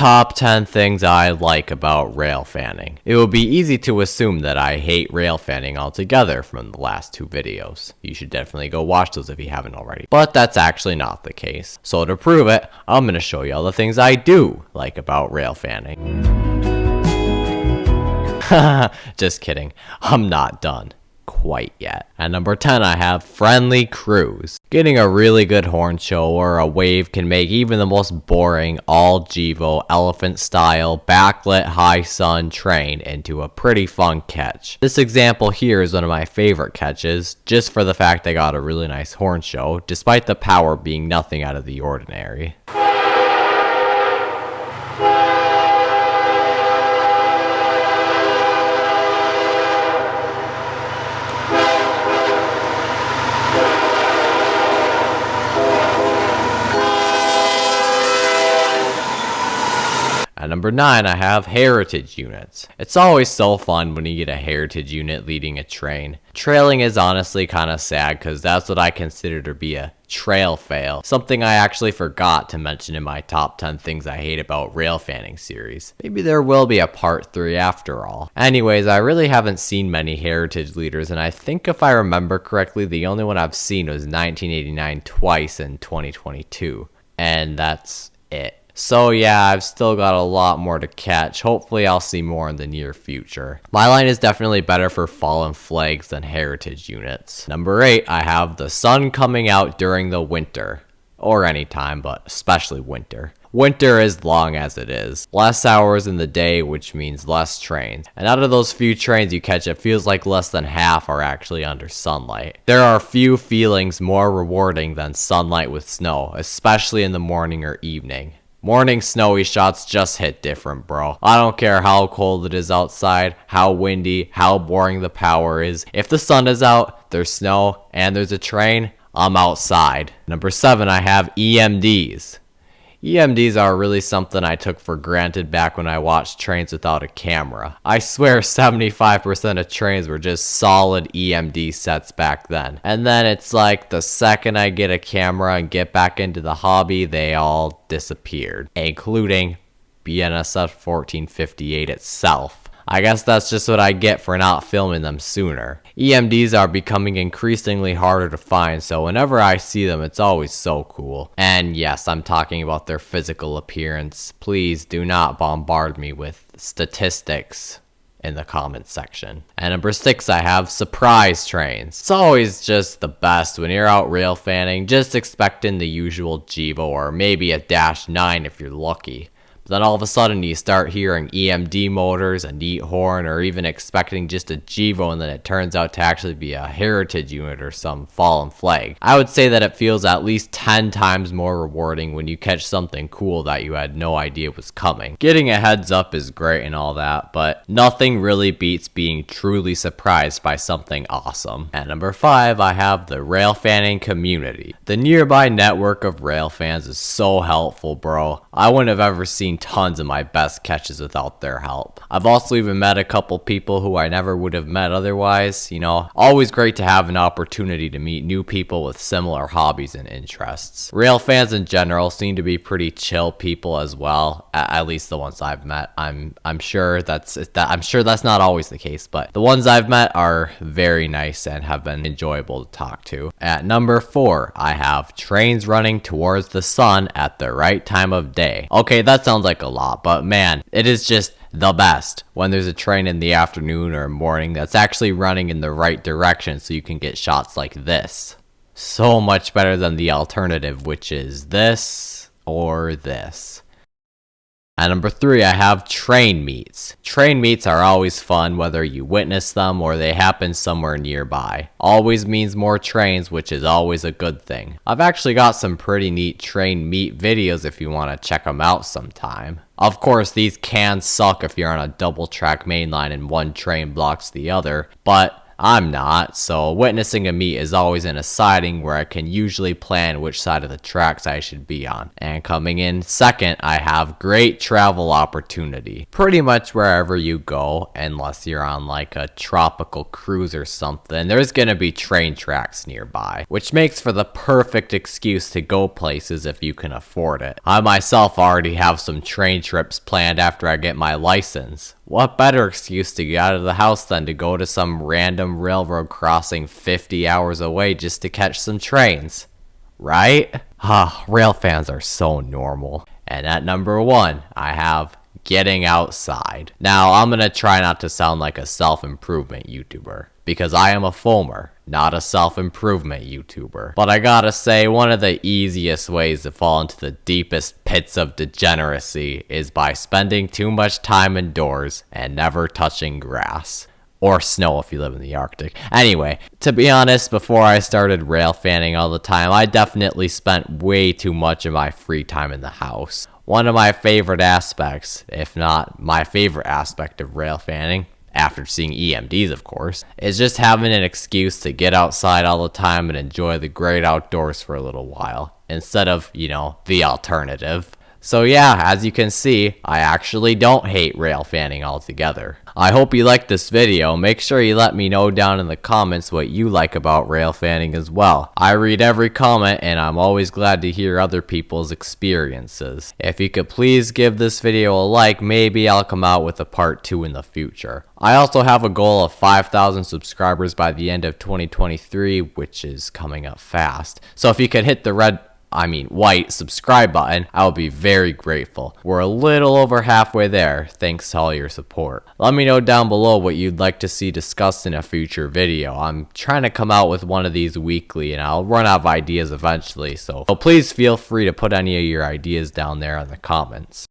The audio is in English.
top 10 things I like about rail fanning. It would be easy to assume that I hate rail fanning altogether from the last two videos. You should definitely go watch those if you haven't already. But that's actually not the case. So to prove it, I'm going to show you all the things I do like about rail fanning. Just kidding. I'm not done quite yet. At number 10, I have friendly crews. Getting a really good horn show or a wave can make even the most boring all Gevo elephant style backlit high sun train into a pretty fun catch. This example here is one of my favorite catches just for the fact I got a really nice horn show despite the power being nothing out of the ordinary. At number 9, I have heritage units. It's always so fun when you get a heritage unit leading a train. Trailing is honestly kind of sad because that's what I consider to be a trail fail. Something I actually forgot to mention in my top 10 things I hate about rail fanning series. Maybe there will be a part 3 after all. Anyways, I really haven't seen many heritage leaders, and I think if I remember correctly, the only one I've seen was 1989 twice in 2022. And that's it. So yeah, I've still got a lot more to catch. Hopefully I'll see more in the near future. My line is definitely better for fallen flags than heritage units. Number 8, I have the sun coming out during the winter. Or any time, but especially winter. Winter is long as it is. Less hours in the day, which means less trains. And out of those few trains you catch, it feels like less than half are actually under sunlight. There are few feelings more rewarding than sunlight with snow, especially in the morning or evening. Morning snowy shots just hit different, bro. I don't care how cold it is outside, how windy, how boring the power is. If the sun is out, there's snow, and there's a train, I'm outside. Number 7, I have EMDs. EMDs are really something I took for granted back when I watched trains without a camera. I swear 75% of trains were just solid EMD sets back then. And then it's like the second I get a camera and get back into the hobby, they all disappeared, including BNSF 1458 itself. I guess that's just what I get for not filming them sooner. EMDs are becoming increasingly harder to find, so whenever I see them, it's always so cool. And yes, I'm talking about their physical appearance. Please do not bombard me with statistics in the comments section. And number 6, I have surprise trains. It's always just the best when you're out rail fanning, just expecting the usual Gevo or maybe a Dash 9 if you're lucky. Then all of a sudden you start hearing EMD motors, a neat horn, or even expecting just a Gevo, and then it turns out to actually be a heritage unit or some fallen flag. I would say that it feels at least 10 times more rewarding when you catch something cool that you had no idea was coming. Getting a heads up is great and all that, but nothing really beats being truly surprised by something awesome. At number 5, I have the rail fanning community. The nearby network of rail fans is so helpful, bro. I wouldn't have ever seen tons of my best catches without their help. I've also even met a couple people who I never would have met otherwise. You know, always great to have an opportunity to meet new people with similar hobbies and interests. Rail fans in general seem to be pretty chill people as well, at least the ones I've met. I'm sure that's not always the case, but the ones I've met are very nice and have been enjoyable to talk to. At number 4, I have trains running towards the sun at the right time of day. Okay, that sounds like a lot, but man, it is just the best when there's a train in the afternoon or morning that's actually running in the right direction so you can get shots like this. So much better than the alternative, which is this or this. At number 3, I have train meets. Train meets are always fun whether you witness them or they happen somewhere nearby. Always means more trains, which is always a good thing. I've actually got some pretty neat train meet videos if you want to check them out sometime. Of course, these can suck if you're on a double track main line and one train blocks the other, but I'm not, so witnessing a meet is always in a siding where I can usually plan which side of the tracks I should be on. And coming in second, I have great travel opportunity. Pretty much wherever you go, unless you're on like a tropical cruise or something, there's gonna be train tracks nearby, which makes for the perfect excuse to go places if you can afford it. I myself already have some train trips planned after I get my license. What better excuse to get out of the house than to go to some random railroad crossing 50 hours away just to catch some trains? Right? Rail fans are so normal. And at number 1, I have getting outside. Now, I'm gonna try not to sound like a self-improvement YouTuber, because I am a foamer, not a self-improvement YouTuber. But I gotta say, one of the easiest ways to fall into the deepest pits of degeneracy is by spending too much time indoors and never touching grass. Or snow if you live in the Arctic. Anyway, to be honest, before I started rail fanning all the time, I definitely spent way too much of my free time in the house. One of my favorite aspects, if not my favorite aspect of rail fanning, after seeing EMDs of course, is just having an excuse to get outside all the time and enjoy the great outdoors for a little while, instead of, the alternative. So yeah, as you can see, I actually don't hate rail fanning altogether. I hope you liked this video. Make sure you let me know down in the comments what you like about rail fanning as well. I read every comment and I'm always glad to hear other people's experiences. If you could please give this video a like, maybe I'll come out with a part 2 in the future. I also have a goal of 5,000 subscribers by the end of 2023, which is coming up fast. So if you could hit the white subscribe button, I will be very grateful. We're a little over halfway there, thanks to all your support. Let me know down below what you'd like to see discussed in a future video. I'm trying to come out with one of these weekly and I'll run out of ideas eventually, so please feel free to put any of your ideas down there in the comments.